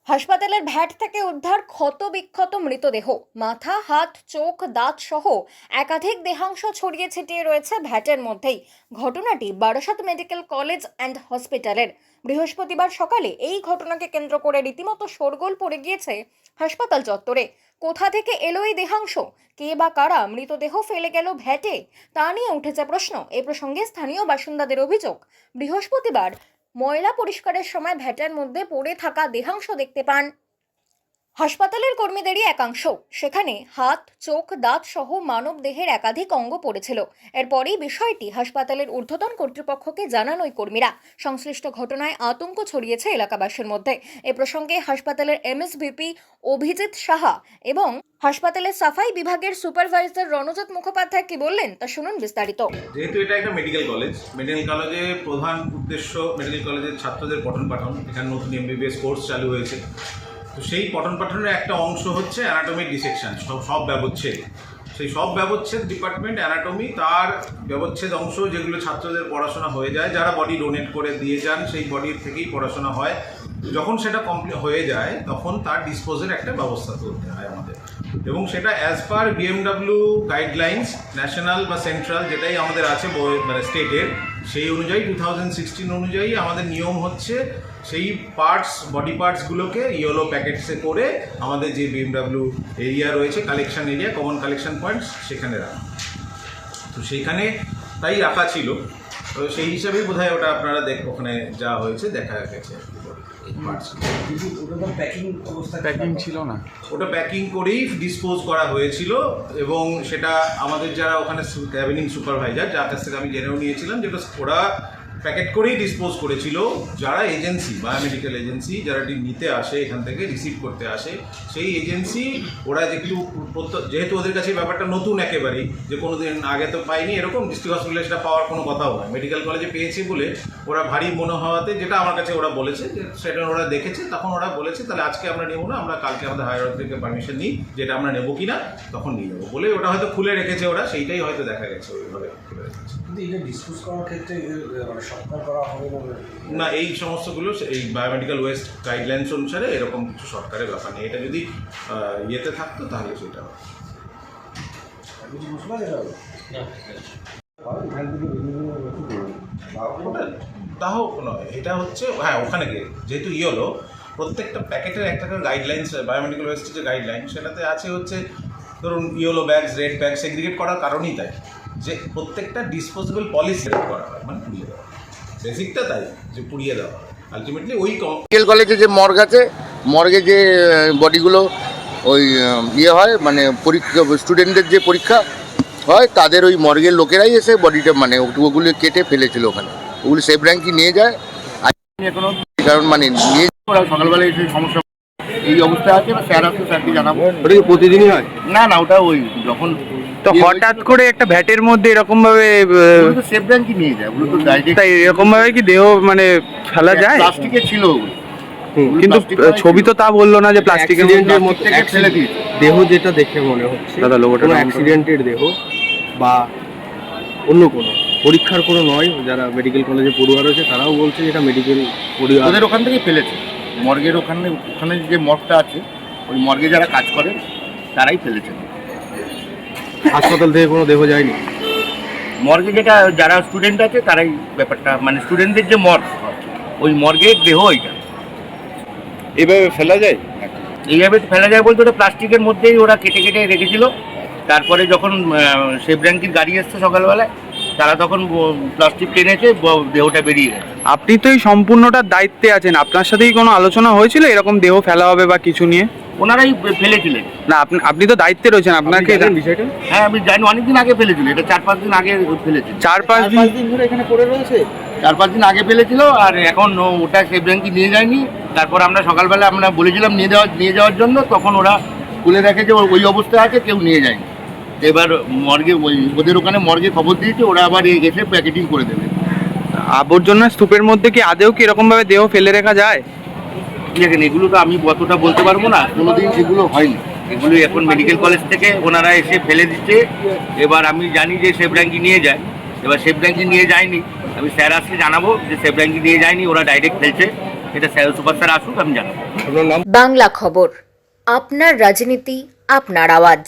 হাসপাতালের ভ্যাট থেকে উদ্ধার ক্ষতবিক্ষত মৃতদেহ, মাথা, হাত, চোখ, দাঁত সহ একাধিক দেহাংশ ছড়িয়ে ছিটিয়ে রয়েছে ভ্যাটের মধ্যেই। ঘটনাটি বারাসত মেডিকেল কলেজ অ্যান্ড হসপিটালের। বৃহস্পতিবার সকালে এই ঘটনাকে কেন্দ্র করে রীতিমতো শোরগোল পড়ে গিয়েছে হাসপাতাল চত্বরে। কোথা থেকে এলো এই দেহাংশ, কে বা কারা মৃতদেহ ফেলে গেল ভ্যাটে, তা নিয়ে উঠেছে প্রশ্ন। এ প্রসঙ্গে স্থানীয় বাসিন্দাদের অভিযোগ, বৃহস্পতিবার ময়লা পরিষ্কারের সময় ভ্যাটের মধ্যে পড়ে থাকা দেহাংশ দেখতে পান হাসপাতালের কর্মীদেরই একাংশ। সেখানে হাত, চোখ, দাঁত সহ মানব দেহের একাধিক অঙ্গ পড়েছিল। এরপরই বিষয়টি হাসপাতালের ঊর্ধ্বতন কর্তৃপক্ষকে জানান ওই কর্মীরা। সংশ্লিষ্ট ঘটনায় আতঙ্ক ছড়িয়েছে এলাকাবাসীর মধ্যে। এ প্রসঙ্গে হাসপাতালের এমএসভিপি অভিজিৎ সাহা এবং হাসপাতালের সাফাই বিভাগের সুপারভাইজার রণজিৎ মুখোপাধ্যায় কি বললেন তা শুনুন বিস্তারিত। যেহেতু এটা একটা মেডিকেল কলেজে প্রধান উদ্দেশ্য মেডিকেল কলেজের ছাত্রদের পঠন পাঠন। এখানে নতুন এমবিবিএস কোর্স চালু হয়েছে, তো সেই পঠন পাঠনের একটা অংশ হচ্ছে অ্যানাটমি ডিসেকশন। সব ব্যবচ্ছেদ, সেই সব ব্যবচ্ছেদ ডিপার্টমেন্ট অ্যানাটমি, তার ব্যবচ্ছেদ অংশ যেগুলো ছাত্রদের পড়াশোনা হয়ে যায়, যারা বডি ডোনেট করে দিয়ে যান সেই বডির থেকেই পড়াশোনা হয়। যখন সেটা কমপ্লিট হয়ে যায় তখন তার ডিসপোজের একটা ব্যবস্থা করতে হয় আমাদের, এবং সেটা as per BMW guidelines, national বা সেন্ট্রাল যেটাই আমাদের আছে মানে স্টেটের, সেই অনুযায়ী 2016 অনুযায়ী আমাদের নিয়ম হচ্ছে সেই বডি পার্টসগুলোকে ইয়েলো প্যাকেটসে করে আমাদের যে বিএমডব্লিউ এরিয়া রয়েছে, collection area, common collection points, সেখানে রাখা। তো সেইখানে তাই রাখা ছিল, তো সেই হিসাবেই বোধহয় ওটা আপনারা ওখানে যা হয়েছে দেখা গেছে। প্যাকিং ছিল না, ওটা প্যাকিং করেই ডিসপোজ করা হয়েছিল, এবং সেটা আমাদের যারা ওখানে ক্যাবিনিং সুপারভাইজার, যার কাছ থেকে আমি জেনেও নিয়েছিলাম, যেটা ওরা প্যাকেট করেই ডিসপোজ করেছিল। যারা এজেন্সি, বায়োমেডিক্যাল এজেন্সি যারা নিতে আসে, এখান থেকে রিসিভ করতে আসে, সেই এজেন্সি ওরা যেহেতু ওদের কাছে ব্যাপারটা নতুন একেবারেই, যে কোনো দিন আগে তো পাইনি এরকম, ডিস্ট্রিক্ট হসপিটালে সেটা পাওয়ার কোনো কথাও নয়, মেডিকেল কলেজে পেয়েছে বলে ওরা ভারী মনে হওয়াতে, যেটা আমার কাছে ওরা বলেছে, সেটা ওরা দেখেছে, তখন ওরা বলেছে তাহলে আজকে আমরা নেবো না, আমরা কালকে আমাদের হায়ার অথরিটি পারমিশন নিই, যেটা আমরা নেবো কিনা তখন নিয়ে যাবো বলে ওটা হয়তো খুলে রেখেছে ওরা, সেইটাই হয়তো দেখা গেছে ওইভাবে খুলে রেখেছে। কিন্তু এটা ডিসপোজ করার ক্ষেত্রে সরকার করা হবে না, এই সমস্তগুলো এই বায়োমেডিক্যাল ওয়েস্ট গাইডলাইন্স অনুসারে এরকম কিছু সরকারের ব্যাপার নেই। এটা যদি ইয়েতে থাকতো তাহলে সেটা তাও নয়। এটা হচ্ছে হ্যাঁ, ওখানে গিয়ে যেহেতু ইয়েলো, প্রত্যেকটা প্যাকেটের একটা গাইডলাইন্স, বায়োমেডিক্যাল ওয়েস্টের যে গাইডলাইন সেটাতে আছে হচ্ছে, ধরুন yellow bags, red bag segregate করার কারণই তাই যে প্রত্যেকটা ডিসপোজেবল পলিসি করা হয়, মানে পুড়িয়ে দেওয়া, বেসিকটা তাই যে পুড়িয়ে দেওয়া হয় আলটিমেটলি। ওই মেডিকেল কলেজে যে মর্গ আছে, মর্গে যে বডিগুলো ওই ইয়ে হয়, মানে পরীক্ষা, স্টুডেন্টদের যে পরীক্ষা হয়, তাদের ওই মর্গের লোকেরাই এসে বডিটা মানে ওগুলো কেটে ফেলেছিল ওখানে। ওগুলো সেফ র্যাঙ্কই নিয়ে যায়, এখনো কারণ মানে নিয়ে সকালবেলায় সেই সমস্যা এই অবস্থা আছে। স্যার আসলে স্যারকে জানাবো। ওটা কি প্রতিদিনই হয়? না, ওটা ওই যখন তো হঠাৎ করে একটা ভ্যাটের মধ্যে এরকম ভাবে সেফ র্যাঙ্কই নিয়ে যায়, ওগুলো তো ডাইরেক্ট। তাই এরকম ভাবে কি দেহ মানে ফেলা যায়? প্লাস্টিকের ছিল ওগুলো, কিন্তু ছবি তো তা বললো না যে প্লাস্টিকের মধ্যে ফেলে দিয়েছে। দেহ যেটা দেখে মনে হচ্ছে দাদা লোগোটা কোনো অ্যাক্সিডেন্টের দেহ বা অন্য কোনো পরীক্ষার কোনো নয়। যারা মেডিকেল কলেজে পড়ুয়া রয়েছে তারাও বলছে এটা মেডিকেল পড়ুয়া ওদের ওখান থেকেই ফেলেছে, মর্গের ওখানে যে মর্গটা আছে, ওই মর্গে যারা কাজ করে তারাই ফেলেছে। হাসপাতাল থেকে কোনো দেহ যায়নি মর্গে, যেটা যারা স্টুডেন্ট আছে তারাই ব্যাপারটা, মানে স্টুডেন্টদের যে মর্গ, ওই মর্গের দেহ ওইটা। এভাবে ফেলা যায়? এইভাবে ফেলা যায় বলতে ওটা প্লাস্টিকের মধ্যেই ওরা কেটে কেটে রেখেছিল। তারপরে যখন সেফ র্যাঙ্কের গাড়ি এসছে সকালবেলায়, তারা তখন প্লাস্টিক টেনেছে, দেহটা বেরিয়ে গেছে। আপনি তো এই সম্পূর্ণটার দায়িত্বে আছেন, আপনার সাথেই কোনো আলোচনা হয়েছিল এরকম দেহ ফেলা হবে বা কিছু নিয়ে? ওনারাই ফেলেছিলেন। না, আপনি তো দায়িত্বে রয়েছেন, আপনাকে বিষয়টা। হ্যাঁ, আমি জানি, অনেকদিন আগে ফেলেছিল, এটা 4-5 দিন আগে ফেলেছিল। 4-5 দিন ধরে এখানে পড়ে রয়েছে। 4-5 দিন আগে ফেলেছিল, আর এখন ওটা সেফ র্যাঙ্কে নিয়ে যায়নি। তারপর আমরা সকালবেলা আমরা বলেছিলাম নিয়ে যাওয়ার জন্য, তখন ওরা খুলে দেখে যে ওই অবস্থায় আছে, কেউ নিয়ে যায়নি। এবার মর্গে ওদের ওখানে মর্গে খবর দিয়েছে, ওরা আবার এসে প্যাকেটিং করে দেবে। আবর্জনা স্তূপের মধ্যে কি আদেও কি এরকম ভাবে দেহ ফেলে রাখা যায়? দেখেন, এগুলো তো আমি কতটা বলতে পারবো না, কোনোদিন এগুলো হয়নি। এগুলো এখন মেডিকেল কলেজ থেকে ওনারা এসে ফেলে দিচ্ছে। এবার আমি জানি যে সেফ র্যাঙ্কে নিয়ে যায়, এবার সেফ র্যাঙ্কে নিয়ে যায়নি, আমি স্যার আসলে জানাবো যে সেফ র্যাঙ্কে নিয়ে যায়নি, ওরা ডাইরেক্ট ফেলছে। এটা স্যার, সুপার স্যার আসুক, আমি জানাবো। আপনার নাম? বাংলা খবর, আপনার রাজনীতি, আপনার আওয়াজ।